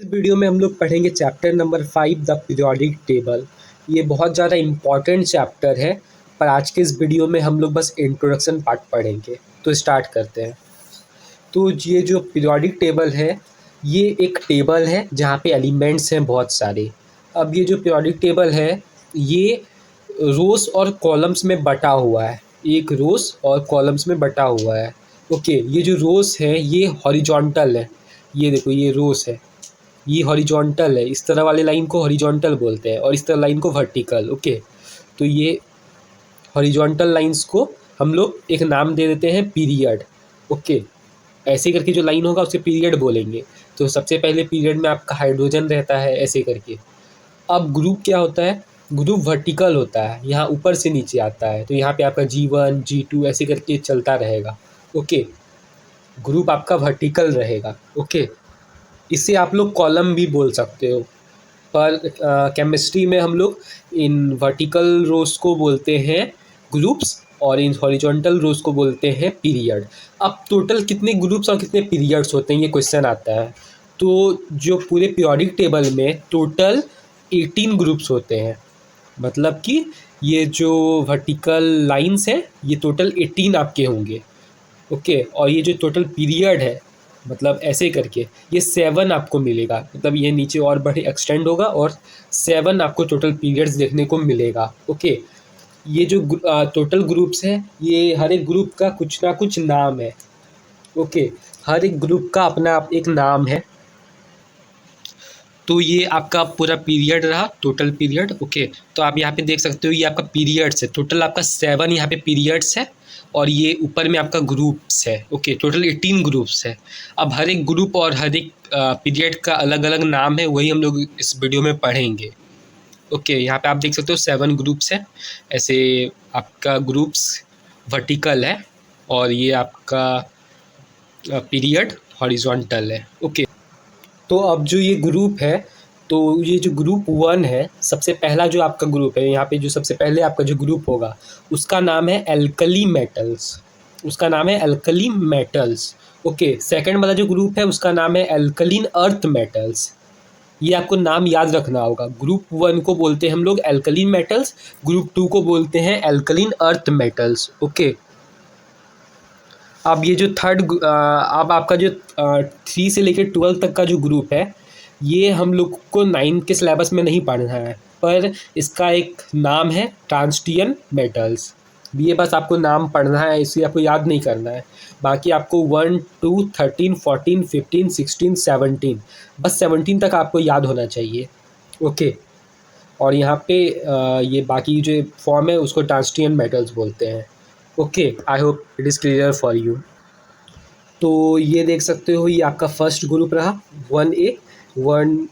इस वीडियो में हम लोग पढ़ेंगे chapter number 5 the periodic table. ये बहुत ज़्यादा इम्पॉर्टेंट चैप्टर है, पर आज के इस वीडियो में हम लोग बस इंट्रोडक्शन पार्ट पढ़ेंगे। तो स्टार्ट करते हैं। तो ये जो पीरियोडिक टेबल है, ये एक टेबल है जहाँ पे एलिमेंट्स हैं बहुत सारे। अब ये जो पीरियोडिक टेबल है, ये रोज़ और कॉलम्स में बटा हुआ है। एक रोज़ और कॉलम्स में बटा हुआ है। ओके, ये जो रोज़ है ये हॉरिजॉन्टल है। ये देखो, ये रोज़ है, ये हॉरिजॉन्टल है। इस तरह वाले लाइन को हॉरिजॉन्टल बोलते हैं और इस तरह लाइन को वर्टिकल। ओके, तो ये हॉरिजॉन्टल लाइंस को हम लोग एक नाम दे देते हैं पीरियड। ओके, ऐसे करके जो लाइन होगा उसे पीरियड बोलेंगे। तो सबसे पहले पीरियड में आपका हाइड्रोजन रहता है, ऐसे करके। अब ग्रुप क्या होता है? ग्रुप वर्टिकल होता है, यहाँ ऊपर से नीचे आता है। तो यहाँ पे आपका G1 G2 ऐसे करके चलता रहेगा। ओके, ग्रुप आपका वर्टिकल रहेगा। ओके, इसे आप लोग कॉलम भी बोल सकते हो, पर केमिस्ट्री में हम लोग इन वर्टिकल रोज को बोलते हैं ग्रुप्स और इन हॉरिजॉन्टल रोज को बोलते हैं पीरियड। अब टोटल कितने ग्रुप्स और कितने पीरियड्स होते हैं, ये क्वेश्चन आता है। तो जो पूरे पीरियोडिक टेबल में टोटल 18 ग्रुप्स होते हैं। मतलब कि ये जो वर्टिकल लाइंस हैं, ये टोटल 18 आपके होंगे। ओके, और ये जो टोटल पीरियड है, मतलब ऐसे करके ये 7 आपको मिलेगा। मतलब ये नीचे और बढ़े एक्सटेंड होगा और 7 आपको टोटल पीरियड्स देखने को मिलेगा। ओके, ये जो टोटल ग्रुप्स हैं, ये हर एक ग्रुप का कुछ ना कुछ नाम है। ओके, हर एक ग्रुप का अपना एक नाम है। तो ये आपका पूरा पीरियड रहा, टोटल पीरियड। ओके, तो आप यहाँ पे देख सकते हो, ये आपका पीरियड्स है। टोटल आपका 7 यहाँ पे पीरियड्स है और ये ऊपर में आपका ग्रुप्स है। ओके, टोटल 18 ग्रुप्स है। अब हर एक ग्रुप और हर एक पीरियड का अलग अलग नाम है, वही हम लोग इस वीडियो में पढ़ेंगे। ओके, यहाँ पे आप देख सकते हो 7 ग्रुप्स हैं। ऐसे आपका ग्रुप्स वर्टिकल है और ये आपका पीरियड हॉरिजॉन्टल है। ओके, तो अब जो ये ग्रुप है, तो ये जो ग्रुप 1 है, सबसे पहला जो आपका ग्रुप है, यहाँ पे जो सबसे पहले आपका जो ग्रुप होगा उसका नाम है एल्कली मेटल्स। उसका नाम है एल्कली मेटल्स। ओके, सेकंड वाला जो ग्रुप है उसका नाम है एल्कलीन अर्थ मेटल्स। ये आपको नाम याद रखना होगा। ग्रुप 1 को बोलते हैं हम लोग एल्कलीन मेटल्स, ग्रुप 2 को बोलते हैं एल्कलीन अर्थ मेटल्स। ओके, अब ये जो अब आपका जो 3 से लेकर 12 तक का जो ग्रुप है, ये हम लोग को 9 के सिलेबस में नहीं पढ़ना है, पर इसका एक नाम है ट्रांसटियन मेटल्स। ये बस आपको नाम पढ़ना है, इसे आपको याद नहीं करना है। बाकी आपको 1 2 13 14 15 16 17, बस 17 तक आपको याद होना चाहिए। ओके, और यहाँ पे ये बाकी जो फॉर्म है उसको ट्रांसटियन मेटल्स बोलते हैं। Okay, I hope it is clear for you. तो ये देख सकते हो, ये आपका फर्स्ट ग्रुप रहा 1A। वन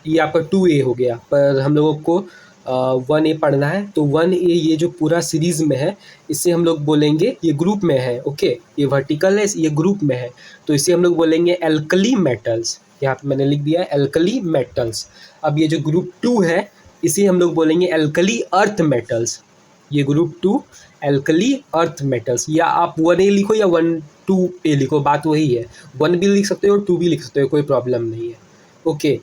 ये आपका 2A हो गया, पर हम लोगों को 1A पढ़ना है। तो 1A ये जो पूरा सीरीज़ में है, इसे हम लोग बोलेंगे, ये ग्रुप में है। ओके, ये वर्टिकल है, ये ग्रुप में है, तो इसे हम लोग बोलेंगे एल्कली मेटल्स। यहाँ पे मैंने लिख दिया है एल्कली मेटल्स। अब ये जो ग्रुप 2 है, इसे हम लोग बोलेंगे एल्कली अर्थ मेटल्स। ये ग्रुप 2 एल्कली अर्थ मेटल्स, या आप 1A लिखो या 2A लिखो, बात वही है। 1 भी लिख सकते हो और 2 भी लिख सकते हो, कोई प्रॉब्लम नहीं है। ओके,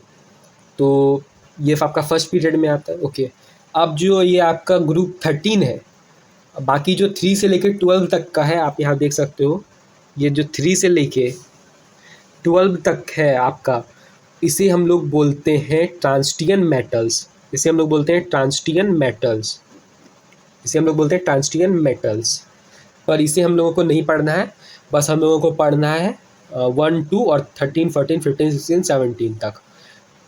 तो ये आपका फर्स्ट पीरियड में आता है। ओके, अब जो ये आपका ग्रुप 13 है, बाकी जो 3 से लेकर 12 तक का है, आप यहाँ देख सकते हो, ये जो 3 से लेके 12 तक है आपका, इसे हम लोग बोलते हैं ट्रांसटियन मेटल्स। इसे हम लोग बोलते हैं ट्रांसटियन मेटल्स। इसे हम लोग बोलते हैं ट्रांसटियन मेटल्स। पर इसे हम लोगों को नहीं पढ़ना है, बस हम लोगों को पढ़ना है 1 2 और 13 14 15 16 17 तक।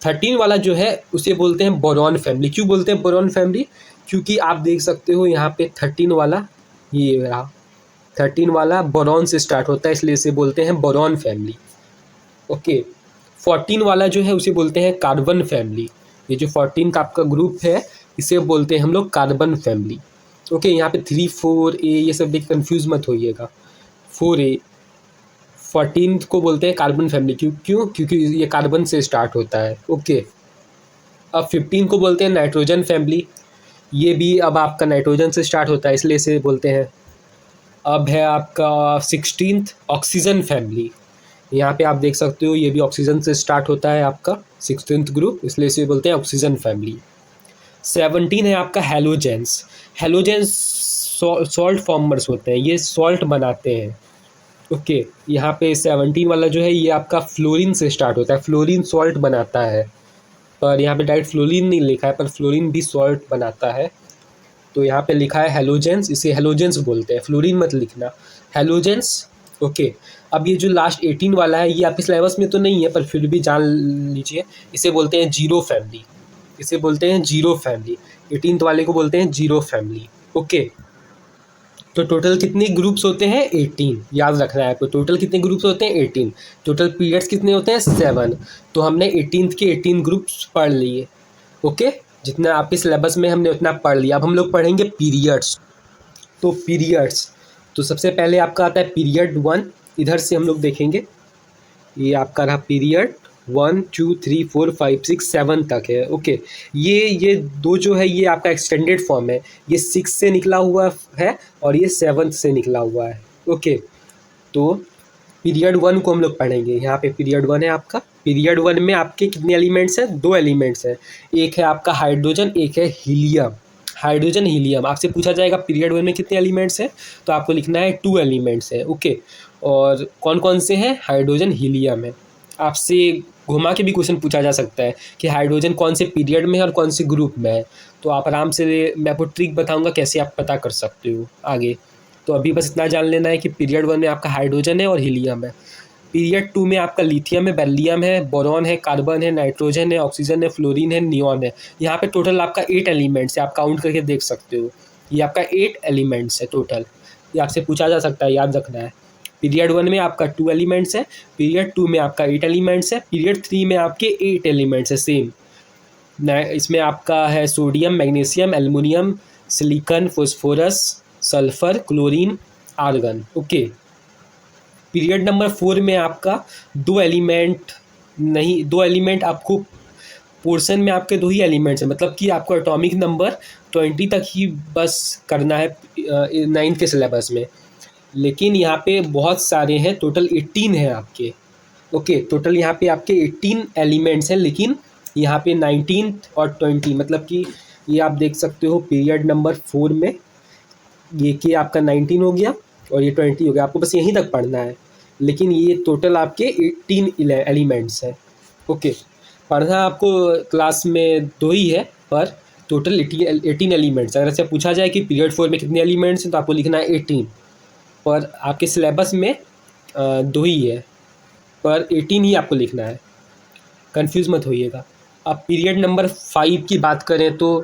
13 वाला जो है उसे बोलते हैं बोरॉन फैमिली। क्यों बोलते हैं बोरॉन फैमिली? क्योंकि आप देख सकते हो यहाँ पे 13 वाला, ये रहा 13 वाला बोरॉन से स्टार्ट होता है, इसलिए इसे बोलते हैं बोरॉन फैमिली। ओके, 14 वाला जो है उसे बोलते हैं कार्बन फैमिली। ये जो 14 का आपका ग्रुप है, इसे बोलते हैं हम लोग कार्बन फैमिली। ओके, यहाँ पे 3 4A ये सब देख कंफ्यूज मत होइएगा। 4A 14 को बोलते हैं कार्बन फैमिली। क्योंकि ये कार्बन से स्टार्ट होता है। ओके, अब 15 को बोलते हैं नाइट्रोजन फैमिली। ये भी अब आपका नाइट्रोजन से स्टार्ट होता है, इसलिए इसे बोलते हैं। अब है आपका 16th ऑक्सीजन फैमिली। यहाँ पे आप देख सकते हो ये भी ऑक्सीजन से स्टार्ट होता है आपका 16th ग्रुप, इसलिए इसे बोलते हैं ऑक्सीजन फैमिली। 17 है आपका हेलोजेंस। हेलोजेंस सॉल्ट फॉर्मर्स होते हैं, ये सॉल्ट बनाते हैं। ओके, यहाँ पे 17 वाला जो है ये आपका फ्लोरीन से स्टार्ट होता है, फ्लोरीन सॉल्ट बनाता है। पर यहाँ पे डायरेक्ट फ्लोरीन नहीं लिखा है, पर फ्लोरीन भी सॉल्ट बनाता है। तो यहाँ पे लिखा है हेलोजेंस, इसे हेलोजेंस बोलते हैं, फ्लोरीन मत लिखना, हेलोजेंस। ओके, अब ये जो लास्ट 18 वाला है ये आपके सिलेबस में तो नहीं है, पर फिर भी जान लीजिए, इसे बोलते हैं जीरो फैमिली, इसे बोलते हैं जीरो फैमिली। 18th वाले को बोलते हैं जीरो फैमिली। ओके, तो टोटल कितने ग्रुप्स होते हैं? 18, याद रखना है आपको। टोटल कितने ग्रुप्स होते हैं? 18। टोटल पीरियड्स कितने होते हैं? 7। तो हमने 18th के 18 ग्रुप्स पढ़ लिए। ओके, जितना आपके सिलेबस में हमने उतना पढ़ लिया। अब हम लोग पढ़ेंगे पीरियड्स। तो पीरियड्स, तो सबसे पहले आपका आता है पीरियड 1, इधर से हम लोग देखेंगे। ये आपका रहा पीरियड 1 2 3 4 5 6 7 तक है। ओके, ये दो जो है ये आपका एक्सटेंडेड फॉर्म है, ये 6 से निकला हुआ है और ये 7 से निकला हुआ है। ओके, तो पीरियड 1 को हम लोग पढ़ेंगे। यहाँ पे पीरियड 1 है आपका। पीरियड 1 में आपके कितने एलिमेंट्स हैं? 2 एलिमेंट्स हैं, एक है आपका हाइड्रोजन, एक है हीलियम। हाइड्रोजन हीलियम आपसे पूछा जाएगा पीरियड 1 में कितने एलिमेंट्स हैं, तो आपको लिखना है 2 एलिमेंट्स हैं। ओके, और कौन कौन से हैं? हाइड्रोजन हीलियम है। आपसे घुमा के भी क्वेश्चन पूछा जा सकता है कि हाइड्रोजन कौन से पीरियड में है और कौन से ग्रुप में है। तो आप आराम से, मैं आपको ट्रिक बताऊंगा कैसे आप पता कर सकते हो आगे। तो अभी बस इतना जान लेना है कि पीरियड 1 में आपका हाइड्रोजन है और हीलियम है। पीरियड 2 में आपका लिथियम है, बेरिलियम है, बोरॉन है, कार्बन है, नाइट्रोजन है, ऑक्सीजन है, फ्लोरीन है, नियॉन है। यहाँ पे टोटल आपका 8 एलिमेंट्स है, आप काउंट करके देख सकते हो। ये आपका 8 एलिमेंट्स है टोटल। ये आपसे पूछा जा सकता है, याद रखना है। पीरियड 1 में आपका 2 एलिमेंट्स है, पीरियड 2 में आपका 8 एलिमेंट्स है, पीरियड 3 में आपके 8 एलिमेंट्स है सेम। इसमें आपका है sodium, magnesium, aluminium, silicon, phosphorus, sulphur, chlorine, argon. Okay, period number 4 में आपका 2 एलिमेंट नहीं, 2 एलिमेंट आपको पोर्शन में आपके 2 ही एलिमेंट्स हैं, मतलब कि आपको एटॉमिक नंबर 20 तक ही बस करना है 9th के सिलेबस में। लेकिन यहाँ पे बहुत सारे हैं, टोटल 18 हैं आपके। ओके, टोटल यहाँ पे आपके 18 एलिमेंट्स हैं, लेकिन यहाँ पे 19 और 20, मतलब कि ये आप देख सकते हो पीरियड नंबर 4 में ये कि आपका 19 हो गया और ये 20 हो गया। आपको बस यहीं तक पढ़ना है, लेकिन ये टोटल आपके 18 एलिमेंट्स हैं। ओके, पढ़ना आपको क्लास में 2 ही है, पर टोटल 18 एलिमेंट्स। अगर ऐसे पूछा जाए कि पीरियड 4 में कितने एलिमेंट्स हैं, तो आपको लिखना है 18, पर आपके सिलेबस में 2 ही है, पर 18 ही आपको लिखना है, कंफ्यूज मत होइएगा। अब पीरियड नंबर 5 की बात करें तो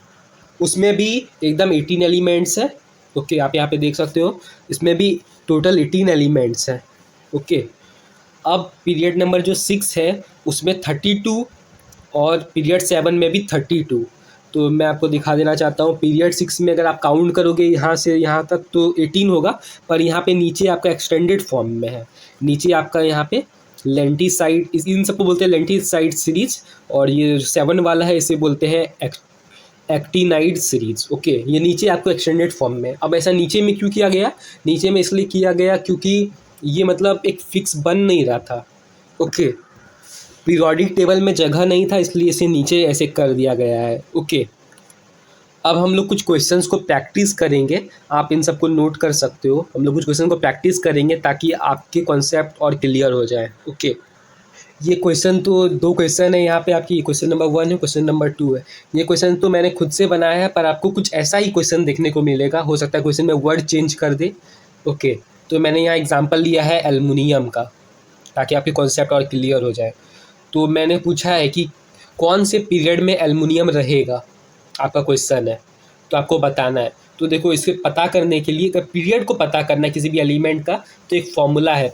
उसमें भी एकदम 18 एलिमेंट्स है। ओके, आप यहाँ पे देख सकते हो, इसमें भी टोटल 18 एलिमेंट्स हैं। ओके, अब पीरियड नंबर जो 6 है उसमें 32 और पीरियड 7 में भी 32। तो मैं आपको दिखा देना चाहता हूँ, पीरियड 6 में अगर आप काउंट करोगे यहाँ से यहाँ तक तो 18 होगा, पर यहाँ पे नीचे आपका एक्सटेंडेड फॉर्म में है। नीचे आपका यहाँ पे लेंटिसाइड, इन सबको बोलते हैं लेंटिसाइड सीरीज, और ये 7 वाला है इसे बोलते हैं एक्टिनाइड सीरीज। ओके, ये नीचे आपको एक्सटेंडेड फॉर्म में। अब ऐसा नीचे में क्यों किया गया? नीचे में इसलिए किया गया क्योंकि ये मतलब एक फिक्स बन नहीं रहा था। ओके, पीरियोडिक टेबल में जगह नहीं था, इसलिए इसे नीचे ऐसे कर दिया गया है। ओके, अब हम लोग कुछ क्वेश्चंस को प्रैक्टिस करेंगे, आप इन सबको नोट कर सकते हो। हम लोग कुछ क्वेश्चन को प्रैक्टिस करेंगे ताकि आपके कॉन्सेप्ट और क्लियर हो जाए। ओके, ये क्वेश्चन तो 2 क्वेश्चन है यहाँ पे आपकी, क्वेश्चन नंबर 1 है, क्वेश्चन नंबर 2 है। ये क्वेश्चन तो मैंने खुद से बनाया है, पर आपको कुछ ऐसा ही क्वेश्चन देखने को मिलेगा, हो सकता है क्वेश्चन में वर्ड चेंज कर दे। ओके, तो मैंने यहाँ एग्जांपल लिया है एल्युमिनियम का, ताकि आपके कॉन्सेप्ट और क्लियर हो जाए। तो मैंने पूछा है कि कौन से पीरियड में एल्युमिनियम रहेगा, आपका क्वेश्चन है, तो आपको बताना है। तो देखो, इसके पता करने के लिए, अगर पीरियड को पता करना है किसी भी एलिमेंट का, तो एक फॉर्मूला है।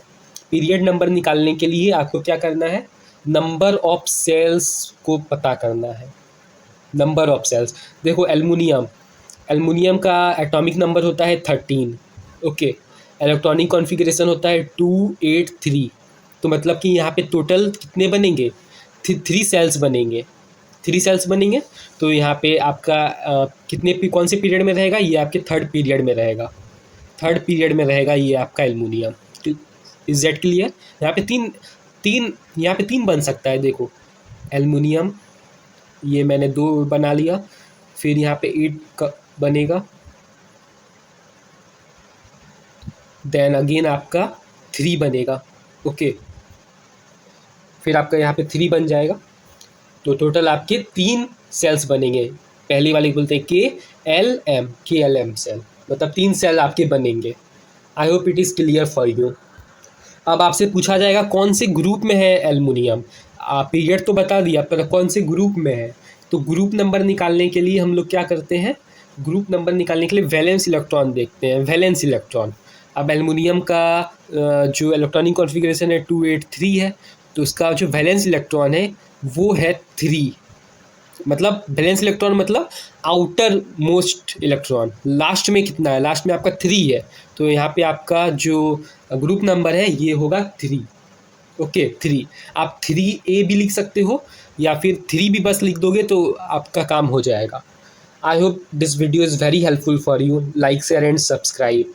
पीरियड नंबर निकालने के लिए आपको क्या करना है? नंबर ऑफ सेल्स को पता करना है, नंबर ऑफ सेल्स। देखो, एल्युमिनियम का एटॉमिक नंबर होता है 13। ओके, इलेक्ट्रॉनिक कॉन्फ़िगरेशन होता है 283। तो मतलब कि यहाँ पे टोटल कितने बनेंगे? 3 सेल्स बनेंगे, 3 सेल्स बनेंगे। तो यहाँ पे आपका कौन से पीरियड में रहेगा? ये आपके 3rd पीरियड में रहेगा, 3rd पीरियड में रहेगा ये आपका एल्युमिनियम। Is that clear? यहाँ पे तीन, यहाँ पे 3 बन सकता है, देखो एल्युमिनियम, ये मैंने 2 बना लिया, फिर यहाँ पे 8 का बनेगा, देन अगेन आपका 3 बनेगा, ओके, फिर आपका यहाँ पे 3 बन जाएगा, तो टोटल आपके 3 सेल्स बनेंगे। पहली वाले को बोलते हैं KLM सेल, मतलब 3 सेल आपके बनेंगे। I hope it is clear for you. अब आपसे पूछा जाएगा कौन से ग्रुप में है एल्युमिनियम, पीरियड तो बता दिया, पर कौन से ग्रुप में है। तो ग्रुप नंबर निकालने के लिए हम लोग क्या करते हैं, ग्रुप नंबर निकालने के लिए वैलेंस इलेक्ट्रॉन देखते हैं, वैलेंस इलेक्ट्रॉन। अब एल्युमिनियम का जो इलेक्ट्रॉनिक कॉन्फ़िगरेशन है 283 है, तो उसका जो वैलेंस इलेक्ट्रॉन है वो है 3, मतलब वैलेंस इलेक्ट्रॉन मतलब आउटर मोस्ट इलेक्ट्रॉन, लास्ट में कितना है, लास्ट में आपका 3 है, तो यहाँ पे आपका जो ग्रुप नंबर है ये होगा 3, ओके 3। आप 3A भी लिख सकते हो या फिर 3 भी बस लिख दोगे तो आपका काम हो जाएगा। I hope this video is very helpful for you, like share and subscribe.